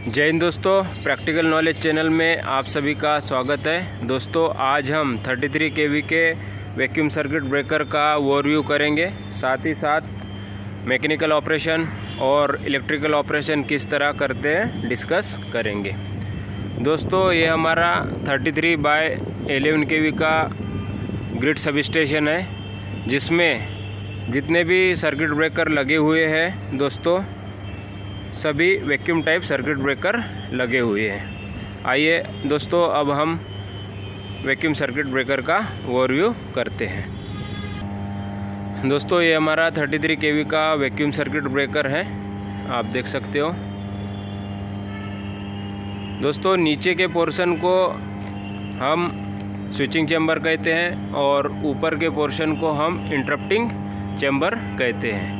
जय हिंद दोस्तों, practical knowledge channel में आप सभी का स्वागत है। दोस्तों आज हम 33 kV के वैक्यूम सर्किट ब्रेकर का ओवरव्यू करेंगे, साथ ही साथ मैकेनिकल ऑपरेशन और इलेक्ट्रिकल ऑपरेशन किस तरह करते हैं डिस्कस करेंगे। दोस्तों ये हमारा 33/11 kV का ग्रिड सब स्टेशन है, जिसमें जितने भी सर्किट ब्रेकर लगे हुए हैं दोस्तों सभी वैक्यूम टाइप सर्किट ब्रेकर लगे हुए हैं। आइए दोस्तों अब हम वैक्यूम सर्किट ब्रेकर का ओवरव्यू करते हैं। दोस्तों ये हमारा 33 kV का वैक्यूम सर्किट ब्रेकर है, आप देख सकते हो। दोस्तों नीचे के पोर्शन को हम स्विचिंग चैम्बर कहते हैं और ऊपर के पोर्शन को हम इंटरप्टिंग चैम्बर कहते हैं।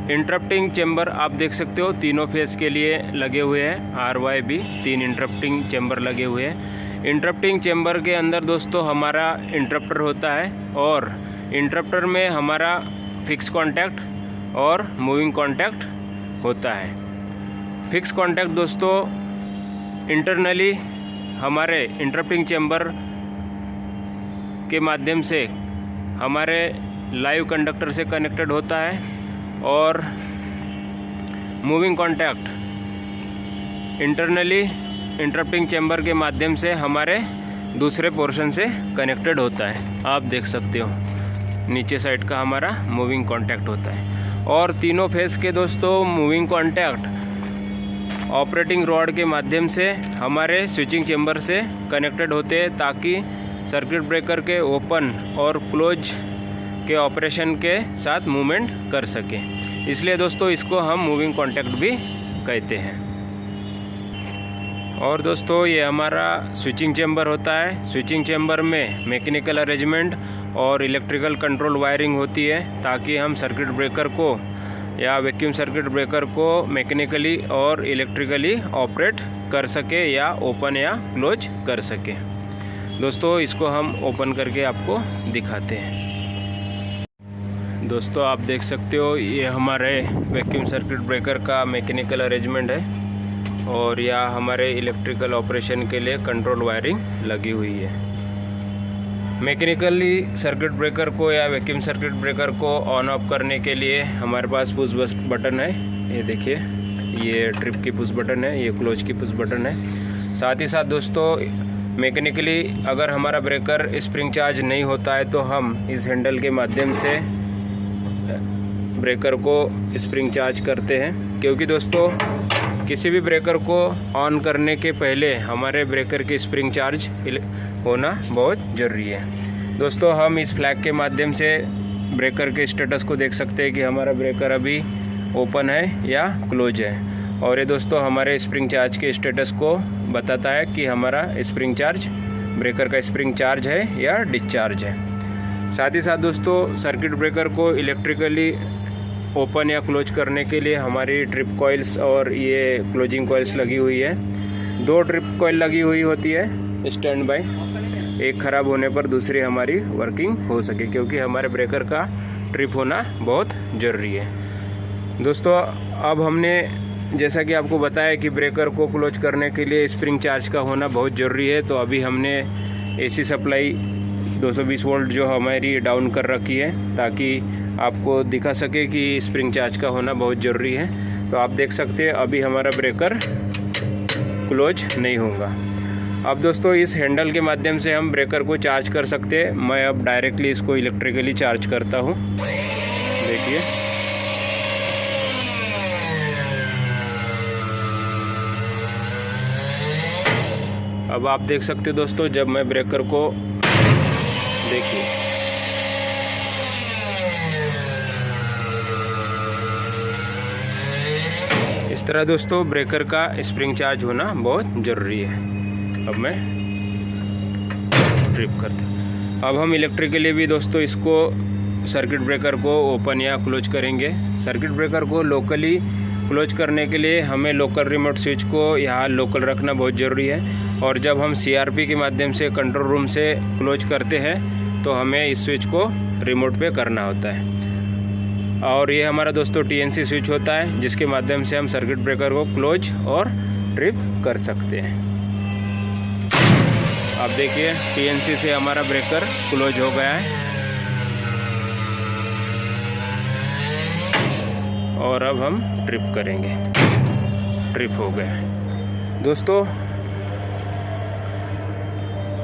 इंटरप्टिंग चैम्बर आप देख सकते हो तीनों फेस के लिए लगे हुए हैं, RYB 3 इंटरप्टिंग चैम्बर लगे हुए हैं। इंटरप्टिंग चैम्बर के अंदर दोस्तों हमारा इंटरप्टर होता है और इंटरप्टर में हमारा फिक्स कॉन्टैक्ट और मूविंग कॉन्टैक्ट होता है। फिक्स कॉन्टैक्ट दोस्तों इंटरनली हमारे इंटरप्टिंग चैम्बर के माध्यम से हमारे लाइव कंडक्टर से कनेक्टेड होता है और moving contact internally interrupting chamber के माध्यम से हमारे दूसरे पोर्शन से कनेक्टेड होता है। आप देख सकते हो नीचे साइड का हमारा मूविंग कॉन्टैक्ट होता है और तीनों फेस के दोस्तों मूविंग कॉन्टैक्ट ऑपरेटिंग रॉड के माध्यम से हमारे स्विचिंग चैम्बर से कनेक्टेड होते हैं, ताकि सर्किट ब्रेकर के ओपन और क्लोज के ऑपरेशन के साथ मूवमेंट कर सके। इसलिए दोस्तों इसको हम मूविंग कॉन्टैक्ट भी कहते हैं। और दोस्तों ये हमारा स्विचिंग चैम्बर होता है। स्विचिंग चैम्बर में मैकेनिकल अरेंजमेंट और इलेक्ट्रिकल कंट्रोल वायरिंग होती है, ताकि हम सर्किट ब्रेकर को या वैक्यूम सर्किट ब्रेकर को मैकेनिकली और इलेक्ट्रिकली ऑपरेट कर सके या ओपन या क्लोज कर सके। दोस्तों इसको हम ओपन करके आपको दिखाते हैं। दोस्तों आप देख सकते हो ये हमारे वैक्यूम सर्किट ब्रेकर का मैकेनिकल अरेंजमेंट है और यह हमारे इलेक्ट्रिकल ऑपरेशन के लिए कंट्रोल वायरिंग लगी हुई है। मैकेनिकली सर्किट ब्रेकर को या वैक्यूम सर्किट ब्रेकर को ऑन ऑफ करने के लिए हमारे पास पुश बटन है। ये देखिए, ये ट्रिप की पुश बटन है, ये क्लोज की पुश बटन है। साथ ही साथ दोस्तों मैकेनिकली अगर हमारा ब्रेकर स्प्रिंग चार्ज नहीं होता है तो हम इस हैंडल के माध्यम से ब्रेकर को स्प्रिंग चार्ज करते हैं, क्योंकि दोस्तों किसी भी ब्रेकर को ऑन करने के पहले हमारे ब्रेकर की स्प्रिंग चार्ज होना बहुत ज़रूरी है। दोस्तों हम इस फ्लैग के माध्यम से ब्रेकर के स्टेटस को देख सकते हैं कि हमारा ब्रेकर अभी ओपन है या क्लोज है, और ये दोस्तों हमारे स्प्रिंग चार्ज के स्टेटस को बताता है कि हमारा स्प्रिंग चार्ज ब्रेकर का स्प्रिंग चार्ज है या डिस्चार्ज है। साथ ही साथ दोस्तों सर्किट ब्रेकर को इलेक्ट्रिकली ओपन या क्लोज करने के लिए हमारी ट्रिप कॉइल्स और ये क्लोजिंग कॉइल्स लगी हुई है। 2 ट्रिप कॉइल लगी हुई होती है स्टैंड बाय, एक ख़राब होने पर दूसरी हमारी वर्किंग हो सके, क्योंकि हमारे ब्रेकर का ट्रिप होना बहुत ज़रूरी है। दोस्तों अब हमने जैसा कि आपको बताया कि ब्रेकर को क्लोज करने के लिए स्प्रिंग चार्ज का होना बहुत ज़रूरी है, तो अभी हमने AC सप्लाई 220 वोल्ट जो हमारी डाउन कर रखी है, ताकि आपको दिखा सके कि स्प्रिंग चार्ज का होना बहुत ज़रूरी है। तो आप देख सकते हैं अभी हमारा ब्रेकर क्लोज नहीं होगा। अब दोस्तों इस हैंडल के माध्यम से हम ब्रेकर को चार्ज कर सकते हैं। मैं अब डायरेक्टली इसको इलेक्ट्रिकली चार्ज करता हूँ। देखिए अब आप देख सकते हैं दोस्तों, जब मैं ब्रेकर को देखिए इस तरह दोस्तों ब्रेकर का स्प्रिंग चार्ज होना बहुत ज़रूरी है। अब मैं ट्रिप करता। अब हम इलेक्ट्रिकली भी दोस्तों इसको सर्किट ब्रेकर को ओपन या क्लोज करेंगे। सर्किट ब्रेकर को लोकली क्लोज करने के लिए हमें लोकल रिमोट स्विच को यहाँ लोकल रखना बहुत ज़रूरी है, और जब हम CRP के माध्यम से कंट्रोल रूम से क्लोज करते हैं तो हमें इस स्विच को रिमोट पे करना होता है। और ये हमारा दोस्तों टीएनसी स्विच होता है, जिसके माध्यम से हम सर्किट ब्रेकर को क्लोज और ट्रिप कर सकते हैं। आप देखिए टीएनसी से हमारा ब्रेकर क्लोज हो गया है और अब हम ट्रिप करेंगे। ट्रिप हो गया। दोस्तों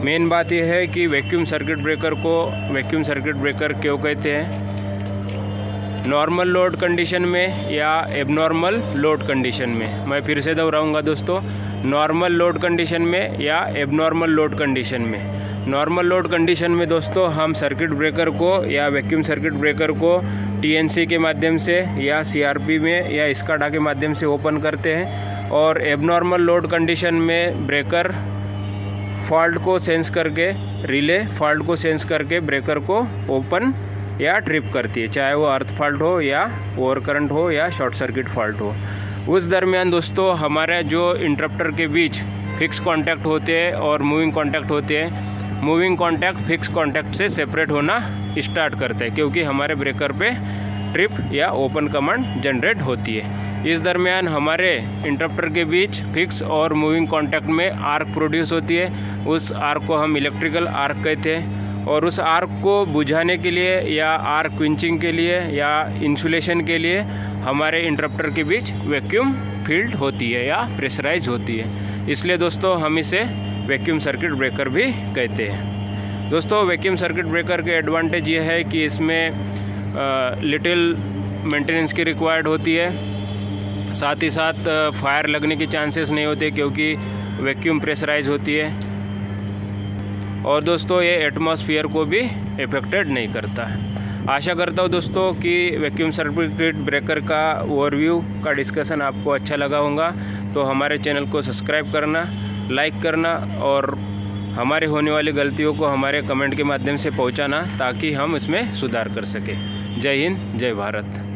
मेन बात यह है कि वैक्यूम सर्किट ब्रेकर को वैक्यूम सर्किट ब्रेकर क्यों कहते हैं। नॉर्मल लोड कंडीशन में या एबनॉर्मल लोड कंडीशन में, मैं फिर से दोहराऊंगा दोस्तों, नॉर्मल लोड कंडीशन में या एबनॉर्मल लोड कंडीशन में। नॉर्मल लोड कंडीशन में दोस्तों हम सर्किट ब्रेकर को या वैक्यूम सर्किट ब्रेकर को टीएनसी के माध्यम से या सीआरपी में या स्काडा के माध्यम से ओपन करते हैं। और एबनॉर्मल लोड कंडीशन में ब्रेकर फॉल्ट को सेंस करके, रिले फॉल्ट को सेंस करके ब्रेकर को ओपन या ट्रिप करती है, चाहे वो अर्थ फॉल्ट हो या ओवर करंट हो या शॉर्ट सर्किट फॉल्ट हो। उस दरमियान दोस्तों हमारे जो इंटरप्टर के बीच फिक्स कांटेक्ट होते हैं और मूविंग कांटेक्ट होते हैं, मूविंग कांटेक्ट फिक्स कांटेक्ट से सेपरेट होना स्टार्ट करते हैं, क्योंकि हमारे ब्रेकर पे ट्रिप या ओपन कमांड जनरेट होती है। इस दरमियान हमारे इंटरप्टर के बीच फिक्स और मूविंग कांटेक्ट में आर्क प्रोड्यूस होती है। उस आर्क को हम इलेक्ट्रिकल आर्क कहते हैं। और उस आर्क को बुझाने के लिए या आर्क क्विंचिंग के लिए या इंसुलेशन के लिए हमारे इंटरप्टर के बीच वैक्यूम फील्ड होती है या प्रेशराइज होती है। इसलिए दोस्तों हम इसे वैक्यूम सर्किट ब्रेकर भी कहते हैं। दोस्तों वैक्यूम सर्किट ब्रेकर के एडवांटेज ये है कि इसमें लिटिल मेंटेनेंस की रिक्वायर्ड होती है, साथ ही साथ फायर लगने के चांसेस नहीं होते क्योंकि वैक्यूम प्रेशराइज होती है। और दोस्तों ये एटमॉस्फेयर को भी इफेक्टेड नहीं करता है। आशा करता हूँ दोस्तों कि वैक्यूम सर्किट ब्रेकर का ओवरव्यू का डिस्कशन आपको अच्छा लगा होगा। तो हमारे चैनल को सब्सक्राइब करना, लाइक करना और हमारे होने वाली गलतियों को हमारे कमेंट के माध्यम से पहुँचाना, ताकि हम इसमें सुधार कर सकें। जय हिंद, जय भारत।